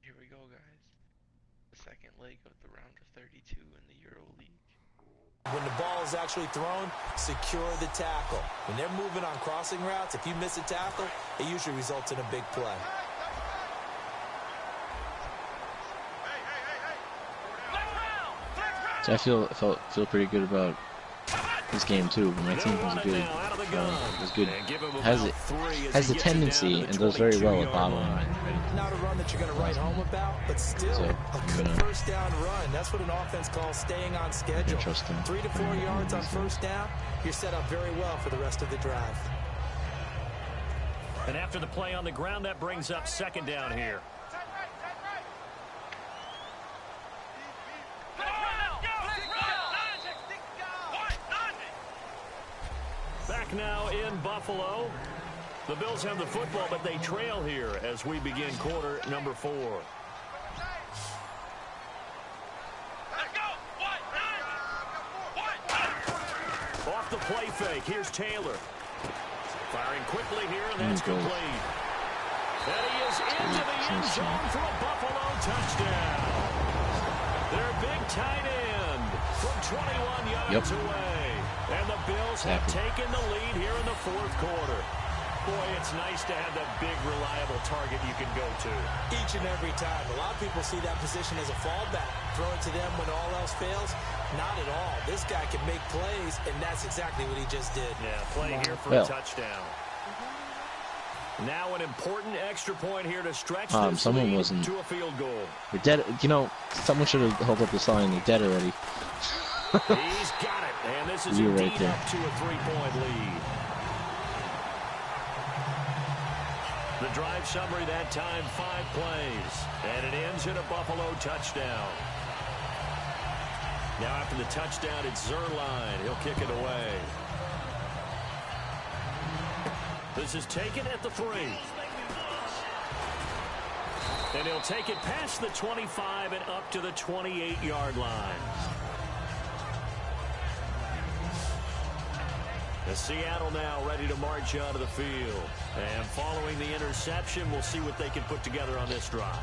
Here we go, guys. The second leg of the round of 32 in the Euro League. when the ball is actually thrown, secure the tackle. When they're moving on crossing routes, if you miss a tackle, it usually results in a big play. So I feel pretty good about this game too. But my team was good. Has the tendency and does very well at bottling. Not a run that you're going to write home about, but still a good first down run. That's what an offense calls staying on schedule. 3 to 4 yards on first down, you're set up very well for the rest of the drive. And after the play on the ground, that brings up second down here. Back now in Buffalo. The Bills have the football, but they trail here as we begin quarter number 4. Off the play fake. Here's Taylor. Firing quickly here, and that's complete. And he is into the end zone for a Buffalo touchdown. Their big tight end from 21 yards away. And the Bills have taken the lead here in the fourth quarter. Boy, it's nice to have that big, reliable target you can go to. Each and every time. A lot of people see that position as a fallback. Throw it to them when all else fails. Not at all. This guy can make plays, and that's exactly what he just did. Yeah, play here for a touchdown. Now an important extra point here to stretch this someone lead wasn't to a field goal. They're dead. You know, someone should have held up the sign. They're dead already. He's got it, and this is You're indeed right there. up to a 3-point lead. The drive summary that time, 5 plays, and it ends in a Buffalo touchdown. Now after the touchdown, it's Zerline. He'll kick it away. This is taken at the 3. And he'll take it past the 25 and up to the 28-yard line. The Seattle now ready to march onto the field. And following the interception, we'll see what they can put together on this drive.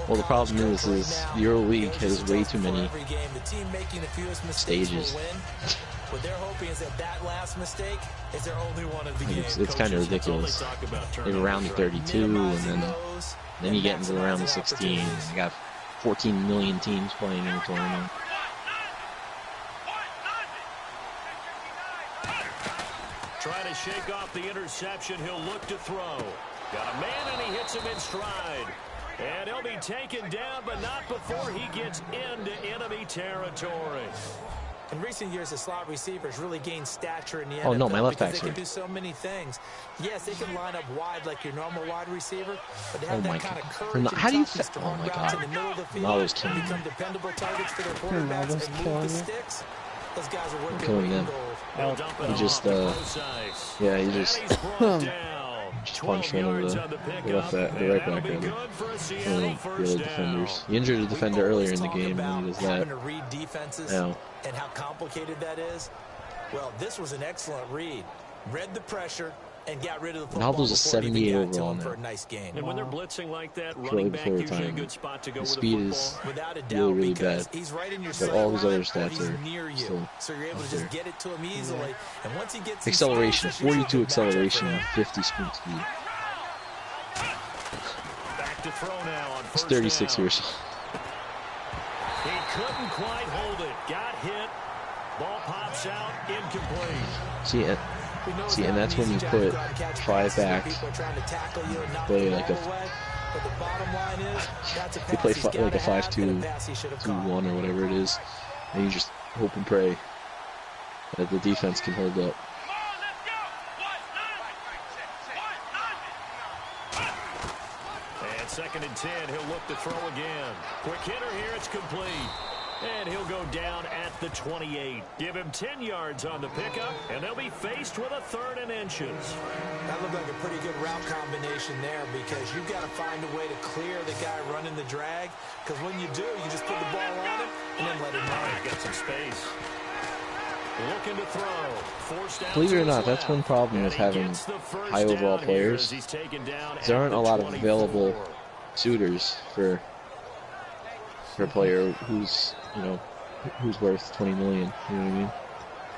Well, the problem is EuroLeague has way too many stages. What they're hoping is that last mistake is their only one of the game. It's kind of ridiculous. They're around the 32, and then you get into the round of 16. You got 14 million teams playing in the tournament. Trying to shake off the interception. He'll look to throw. Got a man, and he hits him in stride. And he'll be taken down, but not before he gets into enemy territory. In recent years, the slot receivers really gained stature in the NFL. Oh, no, my left back's They here. can do so many things. Yes, they can line up wide like your normal wide receiver, but they have that kind of courage and toughness to run routes in the middle of the field and become dependable targets for their quarterbacks and move the sticks. Those guys are working killing them. He just, yeah, he just punched one of the right back rather. The other defenders. He injured a defender earlier in the game, and he does that. To read defenses Yeah. and how complicated that is. Well, this was an excellent read. Read the pressure and got rid of the football. Ronaldo's a 78 overall for now. a nice game. And when they're blitzing like that, Shortly running back before usually a retirement. good spot to go His with speed the is football. Without a doubt, really, really because bad. he's right in your But all his sight other line, stats he's are near you, still so you're able to up just there. get it to him easily. And once he gets Acceleration, his feet, 42 it's a good matchup for acceleration, him. 50 sprint speed. Back to throw now on He's first 36 down. years old. He couldn't quite hold it. Got hit. Ball pops out. Incomplete. See, and that's when you put 5 backs, play like a, they play like a 5-2-2-1 or whatever it is, and you just hope and pray that the defense can hold up. And 2nd and 10, he'll look to throw again. Quick hitter here, it's complete. And he'll go down at the 28. Give him 10 yards on the pickup, and they'll be faced with a 3rd and inches. That looked like a pretty good route combination there, because you've got to find a way to clear the guy running the drag, because when you do, you just put the ball on him and then let him run. Got some space. Looking to throw. Forced out. Believe it or not, to his that's one left. problem And with he having gets the first high overall down here players. as he's taken down There at aren't the a lot of 24. available suitors for a player who's, who's worth 20 million. You know what I mean?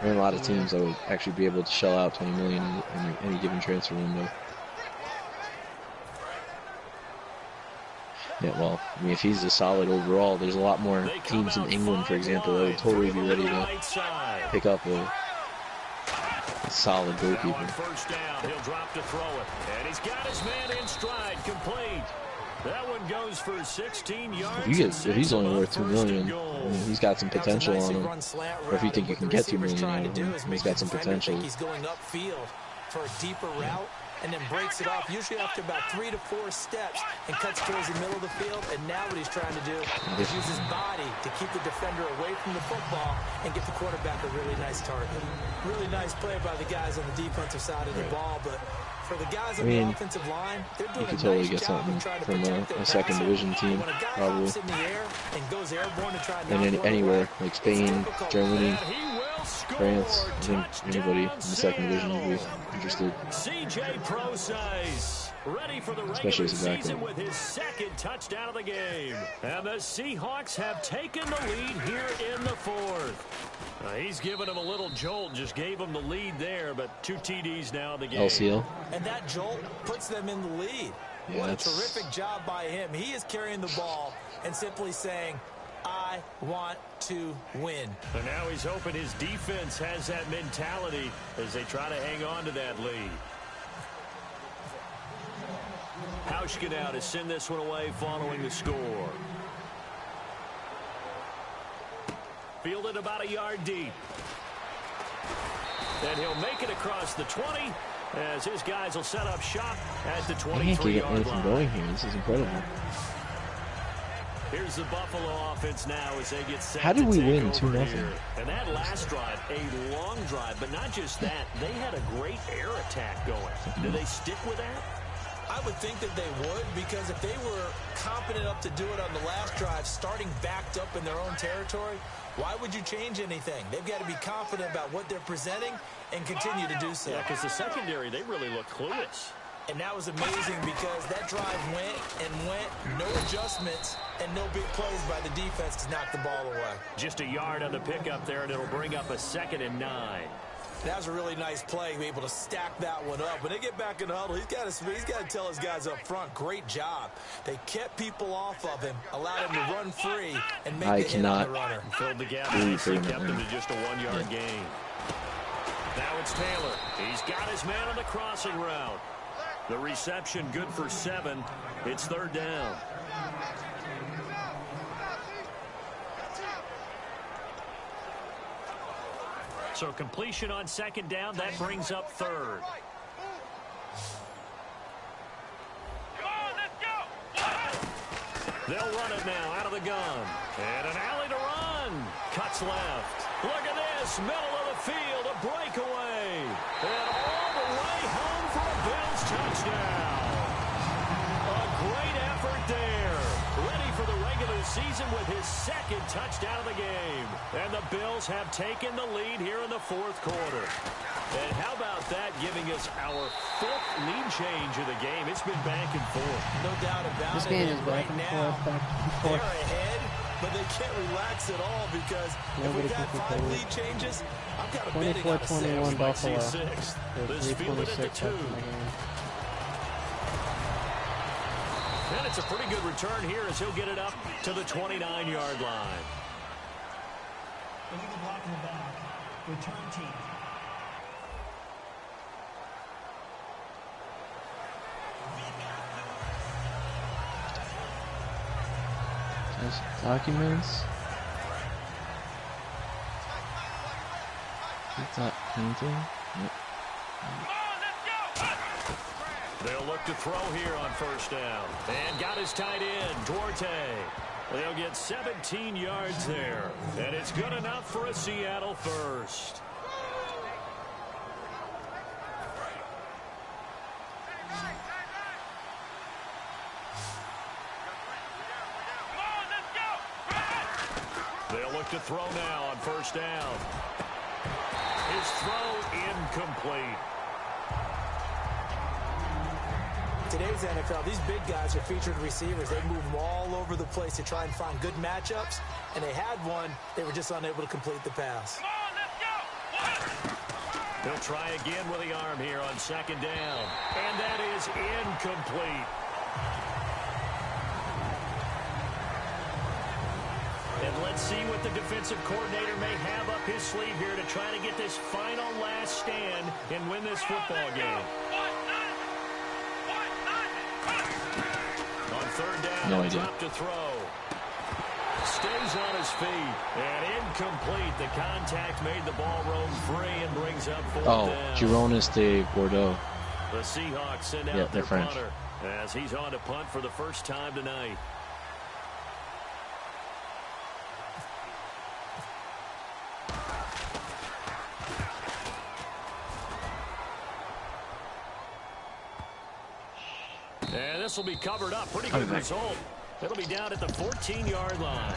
There aren't a lot of teams that would actually be able to shell out 20 million in any given transfer window. Yeah, well, I mean, if he's a solid overall, there's a lot more teams in England, for example, that would totally be ready to pick up a solid goalkeeper. Now on first down, he'll drop to throw it. And he's got his man in stride, complete. That one goes for 16 yards. If he's only worth 2 million, I mean, he's got some potential on him. Or if you think you can get 2 million out of him, he's got some potential. He's going upfield for a deeper route and then breaks it off, usually after about 3 to 4 steps, and cuts towards the middle of the field. And now what he's trying to do is use his body to keep the defender away from the football and get the quarterback a really nice target. Really nice play by the guys on the defensive side of the ball, but for the guys on the offensive line, they're doing you could a totally nice get job something of trying to from protect their a second passer. division team, When a guy probably. hops in the air and goes airborne to try and And knock one anywhere, away, like it's Spain, difficult. Germany, And he will score. France. I think anybody in the second division would be interested. CJ Proseis, ready for the Especially regular as a season backup. with his 2nd touchdown of the game. And the Seahawks have taken the lead here in the 4th. He's given him a little jolt, just gave him the lead there, but 2 TDs now in the game. LCL. And that jolt puts them in the lead. Yeah, what a terrific job by him. He is carrying the ball and simply saying, I want to win. And now he's hoping his defense has that mentality as they try to hang on to that lead. Hauschka now to send this one away following the score. Fielded about a yard deep. And he'll make it across the 20 as his guys will set up shop at the 23-yard line. Going here. This is incredible. Here's the Buffalo offense now as they get set. How did we win 2-0? And that last drive, a long drive, but not just that, they had a great air attack going. Do they stick with that? I would think that they would, because if they were confident enough to do it on the last drive, starting backed up in their own territory, why would you change anything? They've got to be confident about what they're presenting and continue to do so. Yeah, because the secondary, they really look clueless. And that was amazing because that drive went and went, no adjustments, and no big plays by the defense to knock the ball away. Just a yard on the pickup there, and it'll bring up a 2nd and 9. That was a really nice play, be able to stack that one up. When they get back in the huddle, he's got to tell his guys up front, great job. They kept people off of him, allowed him to run free, and make the hit on the runner. Filled the gap, and kept him to just a 1-yard gain. Now it's Taylor. He's got his man on the crossing route. The reception good for 7. It's 3rd down. So completion on 2nd down, that brings up 3rd. They'll run it now out of the gun. And an alley to run. Cuts left. Look at this. Middle of the field. A breakaway. And all the way home for a Bills touchdown. A great effort there. Ready for the regular season with his 2nd touchdown of the game. And the Bills have taken the lead here in the 4th quarter. And how about that, giving us our 5th lead change of the game? It's been back and forth. No doubt about it. This game is back and forth, back and forth. They're ahead, but they can't relax at all because if we've got 5 lead changes, I've got a betting on a 24-21 Buffalo. Let's field it at the 2. And it's a pretty good return here as he'll get it up to the 29-yard line. Illegal block in the back. Return team. Documents. It's not painting. Yep. They'll look to throw here on 1st down. And got his tight end, Duarte. They'll get 17 yards there. And it's good enough for a Seattle 1st. They'll look to throw now on 1st down. His throw incomplete. Today's NFL, these big guys are featured receivers. They move them all over the place to try and find good matchups, and they had one. They were just unable to complete the pass. He'll try again with the arm here on 2nd down, and that is incomplete. And let's see what the defensive coordinator may have up his sleeve here to try to get this final last stand and win this football game. On 3rd down, drop to throw. Stays on his feet. And incomplete. The contact made the ball roam free and brings up 4th down. Gironis de Bordeaux. The Seahawks send out their punter as he's on to punt for the first time tonight. And this will be covered up. Pretty good result. It'll be down at the 14-yard line.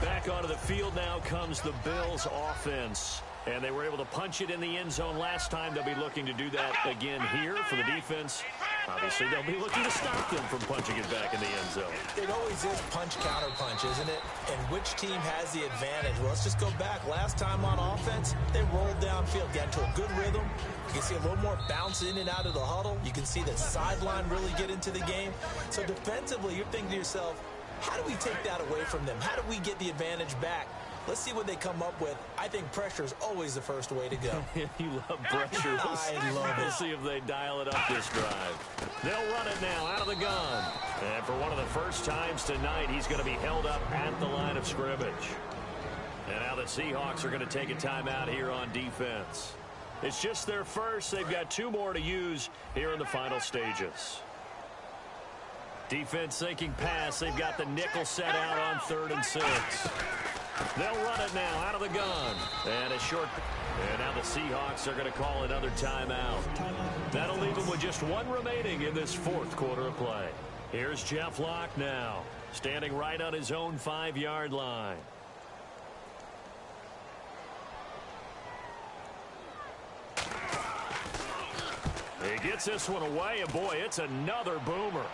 Back onto the field now comes the Bills offense. And they were able to punch it in the end zone last time. They'll be looking to do that again here for the defense. Obviously, they'll be looking to stop them from punching it back in the end zone. It always is punch-counter-punch, isn't it? And which team has the advantage? Well, let's just go back. Last time on offense, they rolled downfield, got into a good rhythm. You can see a little more bounce in and out of the huddle. You can see the sideline really get into the game. So defensively, you're thinking to yourself, how do we take that away from them? How do we get the advantage back? Let's see what they come up with. I think pressure is always the first way to go. You love pressure. I love it. We'll see if they dial it up this drive. They'll run it now out of the gun. And for one of the first times tonight, he's going to be held up at the line of scrimmage. And now the Seahawks are going to take a timeout here on defense. It's just their first. They've got 2 more to use here in the final stages. Defense thinking pass. They've got the nickel set out on 3rd and 6. They'll run it now out of the gun. And a short. And now the Seahawks are going to call another timeout. That'll leave them with just 1 remaining in this 4th quarter of play. Here's Jeff Locke now, standing right on his own 5-yard line. He gets this one away, and boy, it's another boomer.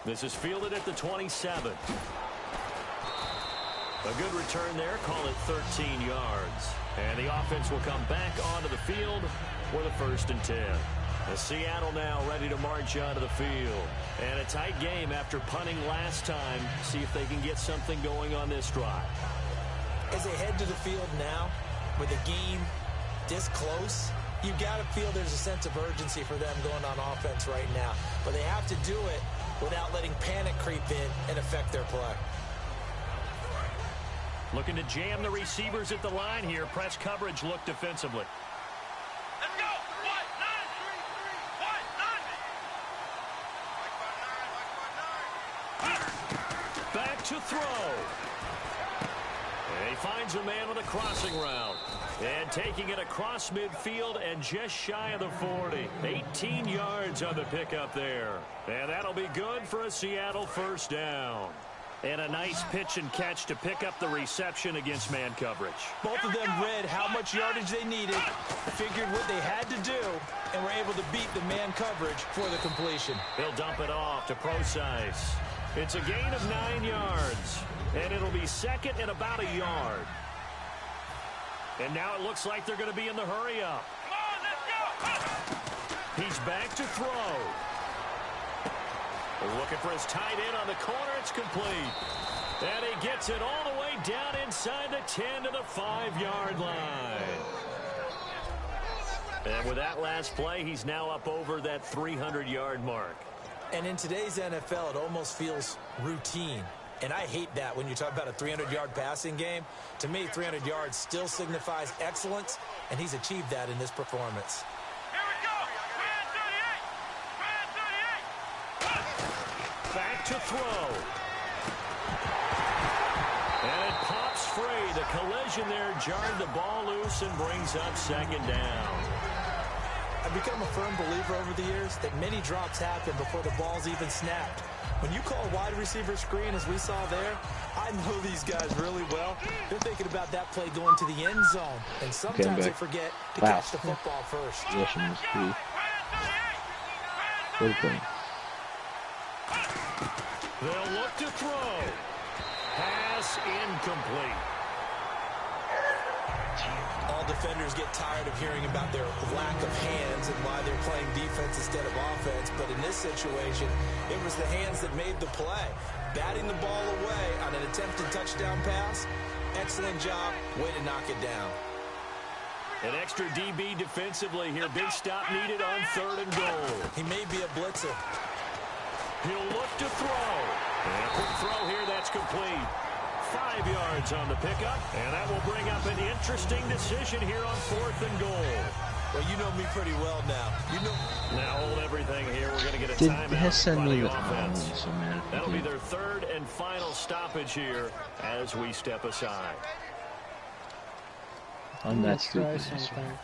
This is fielded at the 27. A good return there, call it 13 yards. And the offense will come back onto the field for the 1st and 10. The Seattle now ready to march onto the field. And a tight game after punting last time. See if they can get something going on this drive. As they head to the field now, with the game this close, you've got to feel there's a sense of urgency for them going on offense right now. But they have to do it without letting panic creep in and affect their play. Looking to jam the receivers at the line here. Press coverage look defensively. Let's go. 1, 9, 3, 3. 1, 9. Back to throw. And he finds a man with a crossing route. And taking it across midfield and just shy of the 40. 18 yards on the pickup there. And that'll be good for a Seattle 1st down. And a nice pitch and catch to pick up the reception against man coverage. Both of them read how much yardage they needed, figured what they had to do, and were able to beat the man coverage for the completion. He'll dump it off to Preseason. It's a gain of 9 yards, and it'll be 2nd and about a yard. And now it looks like they're going to be in the hurry-up. He's back to throw. Looking for his tight end on the corner. It's complete. And he gets it all the way down inside the 10 to the 5-yard line. And with that last play, he's now up over that 300-yard mark. And in today's NFL, it almost feels routine. And I hate that when you talk about a 300-yard passing game. To me, 300 yards still signifies excellence, and he's achieved that in this performance. Back to throw. And it pops free. The collision there jarred the ball loose and brings up 2nd down. I've become a firm believer over the years that many drops happen before the ball's even snapped. When you call a wide receiver screen, as we saw there, I know these guys really well. They're thinking about that play going to the end zone. And sometimes they forget to catch the football first. Possession was key. Good point. They'll look to throw. Pass incomplete. All defenders get tired of hearing about their lack of hands and why they're playing defense instead of offense. But in this situation, it was the hands that made the play. Batting the ball away on an attempted touchdown pass. Excellent job. Way to knock it down. An extra DB defensively here. Big stop needed on 3rd and goal. He may be a blitzer. He'll look to throw. And a quick throw here. That's complete. 5 yards on the pickup. And that will bring up an interesting decision here on 4th and goal. Well, you know me pretty well now. You know. Now hold everything here. We're going to get a timeout by the offense. That'll be their 3rd and final stoppage here as we step aside. I'm that try stupid. something.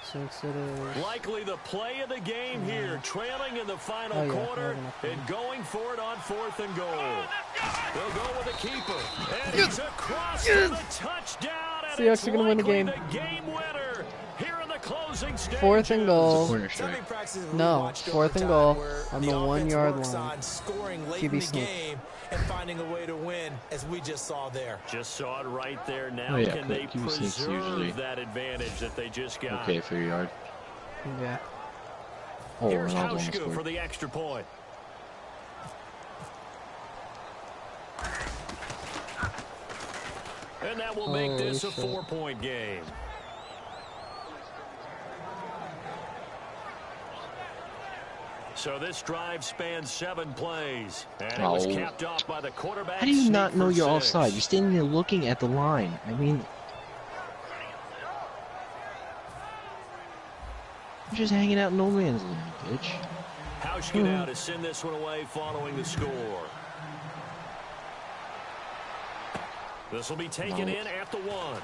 Since it is Likely the play of the game here, trailing in the final quarter and going for it on 4th and goal. They'll go with the keeper. And he's across for the touchdown. And Seahawks it's are going to win the game. The game winner here in the closing losing stages. 4th and goal. Corner strike. No, 4th and goal on the 1 yard line. Scoring late QB in the sneak. game and finding a way to win, as we just saw there. Just saw it right there. Now Oh, yeah, can they QB sneak's usually preserve that advantage that they just got? Okay for your yard. Yeah. Oh, Here's Ronaldo almost Hauschka for scored. the extra point. And that will make this a 4-point game. So this drive spans 7 plays. And it was capped off by the quarterback. How do you not sneak know for you're 6. offside? You're standing there looking at the line. I mean, you're just hanging out in no man's land, bitch. Hauschka now to send this one away following the score. This will be taken in at the 1.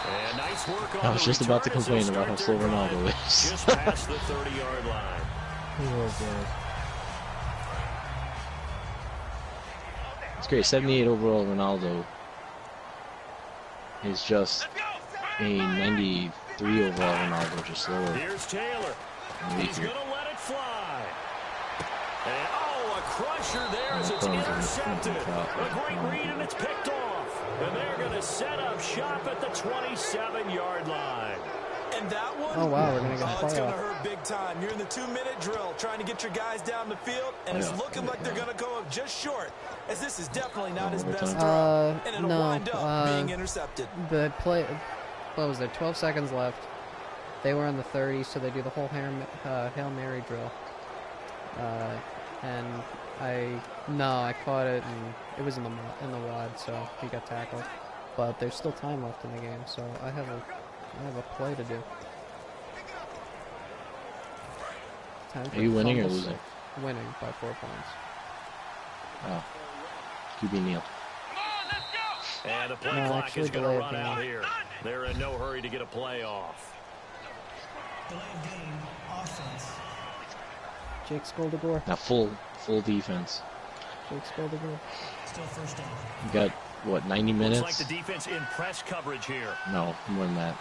And nice work on I was just about to return as complain they about how start slow their Ronaldo drive is. just past the 30-yard line. It's great. 78 overall Ronaldo is just a 93 overall Ronaldo, just slower. Here's Taylor. and He's weaker. going to let it fly. And, oh, a crusher there as it's intercepted. A great read, and it's picked off. And they're going to set up shop at the 27-yard line. And that one, Oh, wow, we're going to get it's going to playoff. hurt big time. You're in the 2-minute drill trying to get your guys down the field, and it's looking like they're going to go up just short, as this is definitely not his best throw, and it'll wind up being intercepted. The play, what was there, 12 seconds left. They were on the 30, so they do the whole Hail Mary drill. And I caught it, and it was in the wad, so he got tackled. But there's still time left in the game, so I have a play to do. Are you winning or losing? Winning by 4 points. Oh. QB Neal. And the play No, clock actually is going to delayed run game. out here. They're in no hurry to get a play off. Delayed game, offense. Jake Skoldegor. Now full defense. Jake Skoldegor. Still first down. You got, what, 90 minutes? Looks like the defense in press coverage here. No, more than that.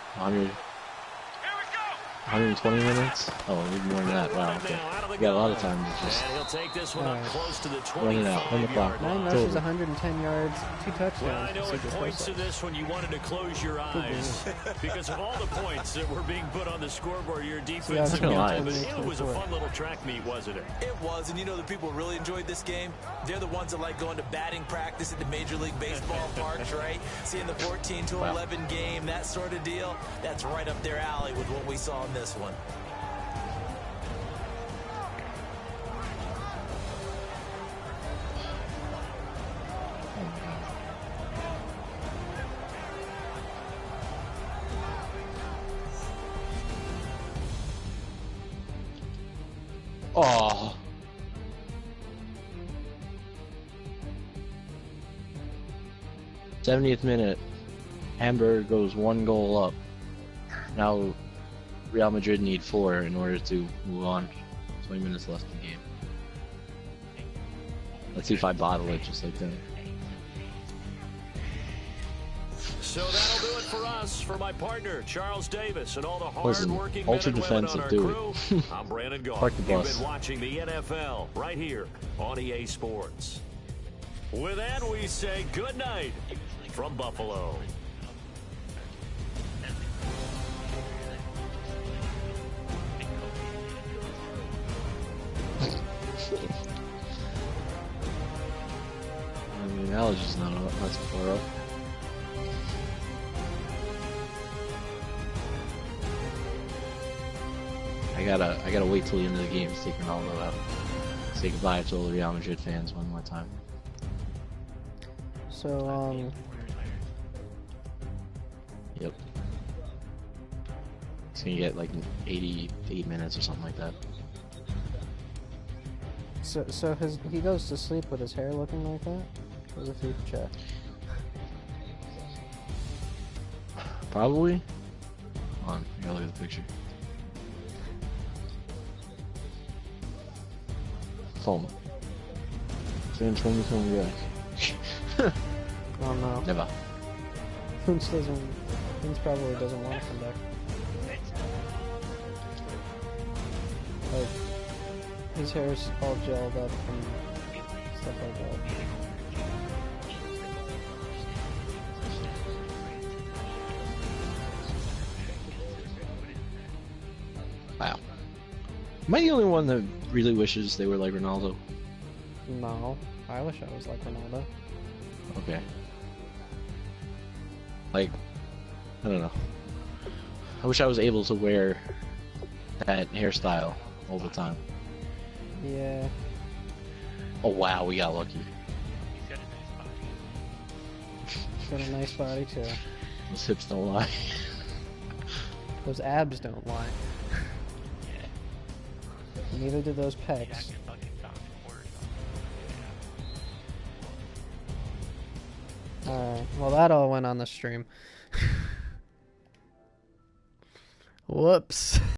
120 minutes? Oh, even more than that. Wow. Okay. You got a lot of time to just And he'll take this one up close to the run it out. Run the clock. 9 It's rushes, over. 110 yards, 2 touchdowns. Well, I know for it CJ points to Stroud. this when you wanted to close your eyes because of all the points that were being put on the scoreboard. Your defense, not gonna lie. it was a fun little track meet, wasn't it? It was, and you know the people who really enjoyed this game? They're the ones that like going to batting practice at the Major League Baseball parks, right? Seeing the 14 to 11 game, that sort of deal. That's right up their alley with what we saw in this one. Oh. '70th minute. Hamburg goes 1 goal up. Now Real Madrid need 4 in order to move on. 20 minutes left in the game. Let's see if I bottle it just like that. So that'll do it for us. For my partner, Charles Davis, and all the Listen, hard-working men ultra and women on defensive, our do crew, I'm Brandon Gault. Park the You've bus. been watching the NFL right here on EA Sports. With that, we say good night from Buffalo. I mean, allergies not too far up. I gotta wait till the end of the game to take Ronaldo out. Say goodbye to all the Real Madrid fans one more time. So, Yep. It's gonna get like 88 minutes or something like that. so he goes to sleep with his hair looking like that? As if he check. Probably. Hold on, I gotta look at the picture. Phone. Since when you coming back? Oh no. Never. Vince probably doesn't want to come back. Like, his hair's all gelled up and stuff like that. Wow. Am I the only one that really wishes they were like Ronaldo? No, I wish I was like Ronaldo. Okay. Like, I don't know. I wish I was able to wear that hairstyle all the time. Yeah. Oh wow, we got lucky. He's got a nice body. He's got a nice body too. Those hips don't lie. Those abs don't lie. Yeah. Neither do those I pecs. can fucking found quarters on. Alright, well that all went on the stream. Whoops.